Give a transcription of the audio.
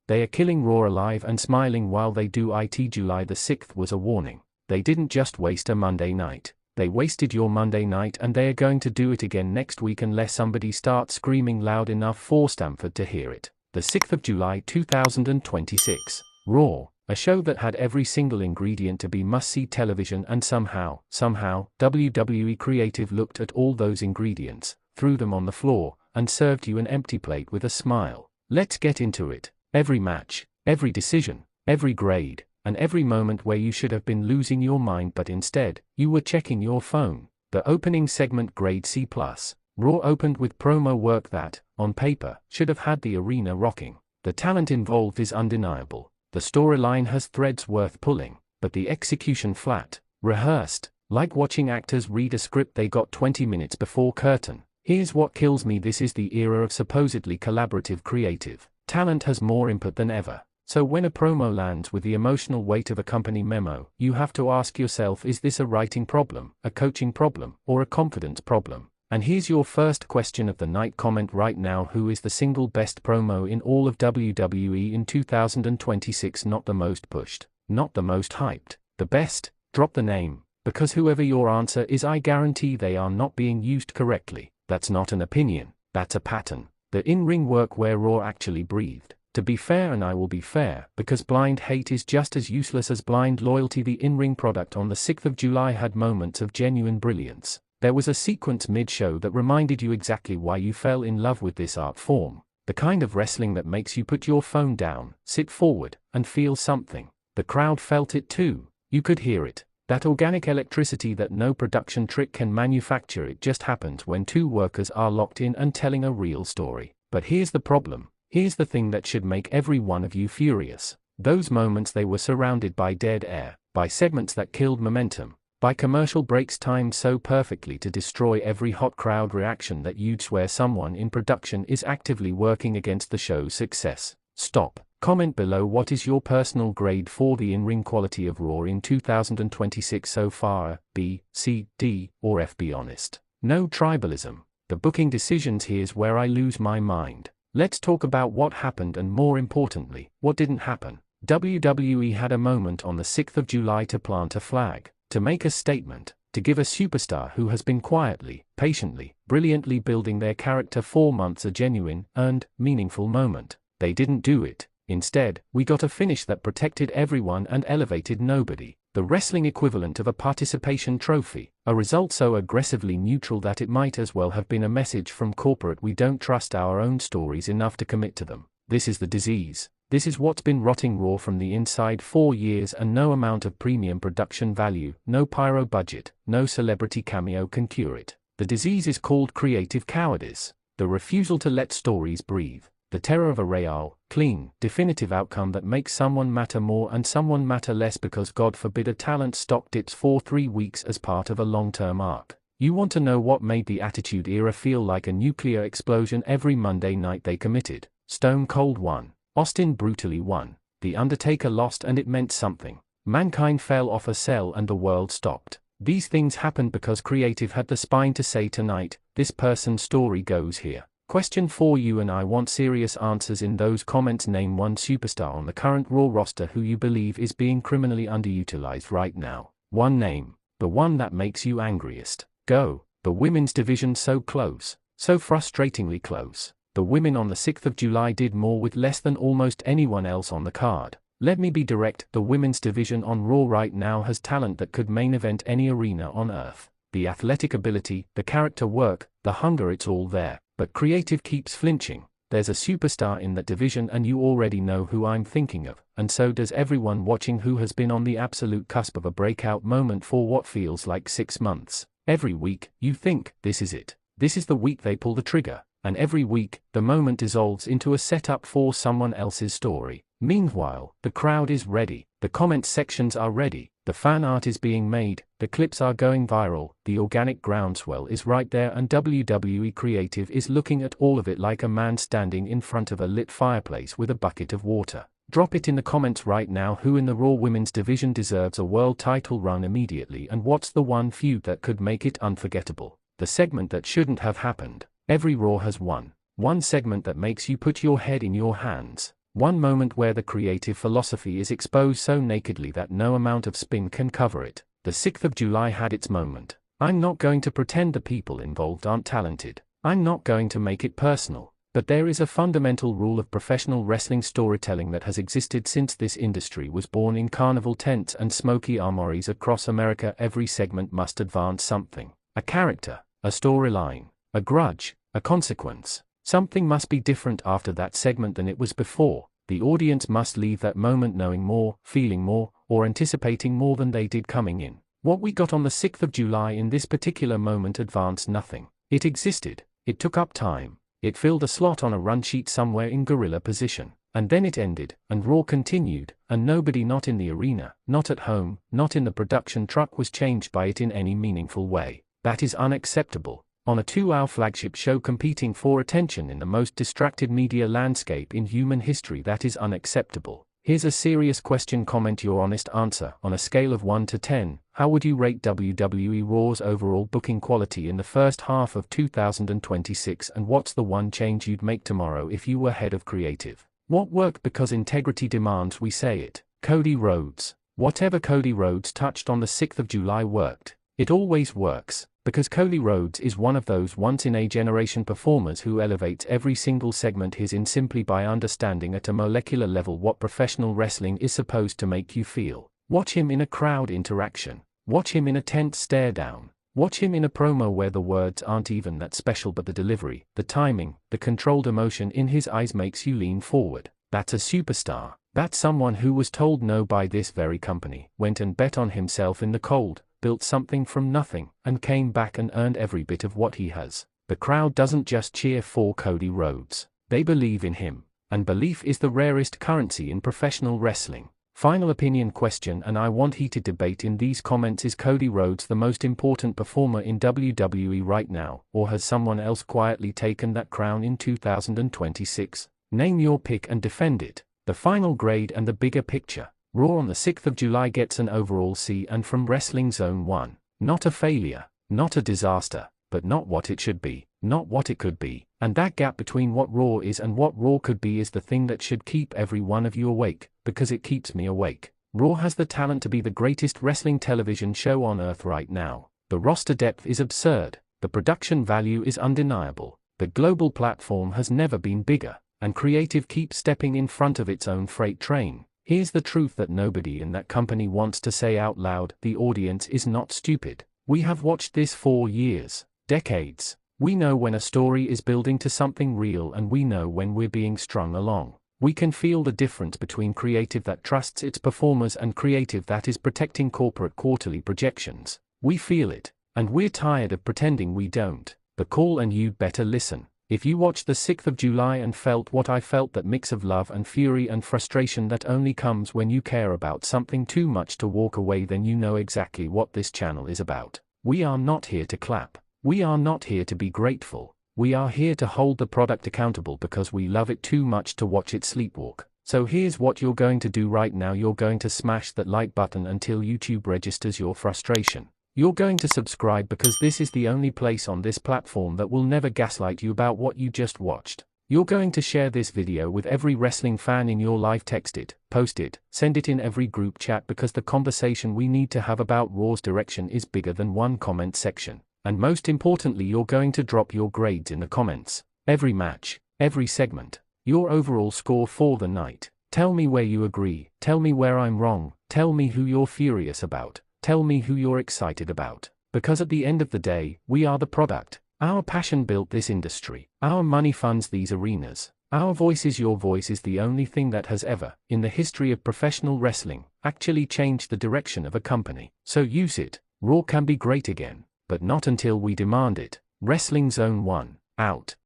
They are killing Raw alive and smiling while they do it. July the 6th was a warning. They didn't just waste a Monday night. They wasted your Monday night, and they are going to do it again next week unless somebody starts screaming loud enough for Stamford to hear it. The 6th of July 2026. Raw, a show that had every single ingredient to be must-see television, and somehow, WWE Creative looked at all those ingredients, threw them on the floor, and served you an empty plate with a smile. Let's get into it. Every match, every decision, every grade, and every moment where you should have been losing your mind but instead, you were checking your phone. The opening segment, grade C+. Raw opened with promo work that, on paper, should have had the arena rocking. The talent involved is undeniable. The storyline has threads worth pulling, but the execution flat, rehearsed, like watching actors read a script they got 20 minutes before curtain. Here's what kills me: this is the era of supposedly collaborative creative. Talent has more input than ever. So when a promo lands with the emotional weight of a company memo, you have to ask yourself, is this a writing problem, a coaching problem, or a confidence problem? And here's your first question of the night. Comment right now who is the single best promo in all of WWE in 2026. Not the most pushed, not the most hyped, the best. Drop the name, because whoever your answer is, I guarantee they are not being used correctly. That's not an opinion, that's a pattern. The in-ring work where Raw actually breathed. To be fair, and I will be fair, because blind hate is just as useless as blind loyalty. The in-ring product on the 6th of July had moments of genuine brilliance. There was a sequence mid-show that reminded you exactly why you fell in love with this art form. The kind of wrestling that makes you put your phone down, sit forward, and feel something. The crowd felt it too. You could hear it. That organic electricity that no production trick can manufacture. It just happens when two workers are locked in and telling a real story. But here's the problem. Here's the thing that should make every one of you furious. Those moments, they were surrounded by dead air, by segments that killed momentum, by commercial breaks timed so perfectly to destroy every hot crowd reaction that you'd swear someone in production is actively working against the show's success. Stop. Comment below what is your personal grade for the in-ring quality of Raw in 2026 so far, B, C, D, or F. Be honest. No tribalism. The booking decisions, here's where I lose my mind. Let's talk about what happened and, more importantly, what didn't happen. WWE had a moment on the 6th of July to plant a flag, to make a statement, to give a superstar who has been quietly, patiently, brilliantly building their character for months a genuine, earned, meaningful moment. They didn't do it. Instead, we got a finish that protected everyone and elevated nobody. The wrestling equivalent of a participation trophy, a result so aggressively neutral that it might as well have been a message from corporate: we don't trust our own stories enough to commit to them. This is the disease. This is what's been rotting Raw from the inside for years, and no amount of premium production value, no pyro budget, no celebrity cameo can cure it. The disease is called creative cowardice. The refusal to let stories breathe. The terror of a real, clean, definitive outcome that makes someone matter more and someone matter less because, God forbid, a talent stock dips for 3 weeks as part of a long-term arc. You want to know what made the Attitude Era feel like a nuclear explosion? Every Monday night they committed. Stone Cold won. Austin brutally won. The Undertaker lost, and it meant something. Mankind fell off a cell and the world stopped. These things happened because creative had the spine to say, tonight, this person's story goes here. Question for you, and I want serious answers in those comments. Name one superstar on the current Raw roster who you believe is being criminally underutilized right now. One name. The one that makes you angriest. Go. The women's division, so close. So frustratingly close. The women on the 6th of July did more with less than almost anyone else on the card. Let me be direct, the women's division on Raw right now has talent that could main event any arena on earth. The athletic ability, the character work, the hunger, it's all there. But creative keeps flinching. There's a superstar in that division, and you already know who I'm thinking of, and so does everyone watching, who has been on the absolute cusp of a breakout moment for what feels like 6 months. Every week, you think, this is it. This is the week they pull the trigger. And every week, the moment dissolves into a setup for someone else's story. Meanwhile, the crowd is ready. The comment sections are ready. The fan art is being made, the clips are going viral, the organic groundswell is right there, and WWE Creative is looking at all of it like a man standing in front of a lit fireplace with a bucket of water. Drop it in the comments right now. Who in the Raw Women's division deserves a world title run immediately, and what's the one feud that could make it unforgettable? The segment that shouldn't have happened. Every Raw has one segment that makes you put your head in your hands. One moment where the creative philosophy is exposed so nakedly that no amount of spin can cover it. The 6th of July had its moment. I'm not going to pretend the people involved aren't talented. I'm not going to make it personal. But there is a fundamental rule of professional wrestling storytelling that has existed since this industry was born. In carnival tents and smoky armories across America, every segment must advance something. A character, a storyline, a grudge, a consequence. Something must be different after that segment than it was before. The audience must leave that moment knowing more, feeling more, or anticipating more than they did coming in. What we got on the 6th of July in this particular moment advanced nothing. It existed. It took up time. It filled a slot on a run sheet somewhere in gorilla position. And then it ended, and Raw continued, and nobody, not in the arena, not at home, not in the production truck, was changed by it in any meaningful way. That is unacceptable. On a 2-hour flagship show competing for attention in the most distracted media landscape in human history, that is unacceptable. Here's a serious question. Comment your honest answer. On a scale of 1 to 10, how would you rate WWE Raw's overall booking quality in the first half of 2026, and what's the one change you'd make tomorrow if you were head of creative? What worked because integrity demands we say it? Cody Rhodes. Whatever Cody Rhodes touched on the 6th of July worked. It always works, because Cody Rhodes is one of those once-in-a-generation performers who elevates every single segment he's in simply by understanding at a molecular level what professional wrestling is supposed to make you feel. Watch him in a crowd interaction. Watch him in a tense stare-down. Watch him in a promo where the words aren't even that special, but the delivery, the timing, the controlled emotion in his eyes makes you lean forward. That's a superstar. That's someone who was told no by this very company, went and bet on himself in the cold, built something from nothing, and came back and earned every bit of what he has. The crowd doesn't just cheer for Cody Rhodes. They believe in him. And belief is the rarest currency in professional wrestling. Final opinion question, and I want heated debate in these comments. Is Cody Rhodes the most important performer in WWE right now, or has someone else quietly taken that crown in 2026? Name your pick and defend it. The final grade and the bigger picture. Raw on the 6th of July gets an overall C, and from Wrestling Zone 1. Not a failure, not a disaster, but not what it should be, not what it could be. And that gap between what Raw is and what Raw could be is the thing that should keep every one of you awake, because it keeps me awake. Raw has the talent to be the greatest wrestling television show on earth right now. The roster depth is absurd, the production value is undeniable, the global platform has never been bigger, and creative keeps stepping in front of its own freight train. Here's the truth that nobody in that company wants to say out loud: the audience is not stupid. We have watched this for years, decades. We know when a story is building to something real, and we know when we're being strung along. We can feel the difference between creative that trusts its performers and creative that is protecting corporate quarterly projections. We feel it, and we're tired of pretending we don't. The call, and you'd better listen. If you watched the 6th of July and felt what I felt, that mix of love and fury and frustration that only comes when you care about something too much to walk away, then you know exactly what this channel is about. We are not here to clap. We are not here to be grateful. We are here to hold the product accountable because we love it too much to watch it sleepwalk. So here's what you're going to do right now. You're going to smash that like button until YouTube registers your frustration. You're going to subscribe because this is the only place on this platform that will never gaslight you about what you just watched. You're going to share this video with every wrestling fan in your life. Text it, post it, send it in every group chat, because the conversation we need to have about Raw's direction is bigger than one comment section. And most importantly, you're going to drop your grades in the comments. Every match, every segment, your overall score for the night. Tell me where you agree, tell me where I'm wrong, tell me who you're furious about. Tell me who you're excited about. Because at the end of the day, we are the product. Our passion built this industry. Our money funds these arenas. Our voice is your voice is the only thing that has ever, in the history of professional wrestling, actually changed the direction of a company. So use it. Raw can be great again, but not until we demand it. Wrestling Zone 1, out.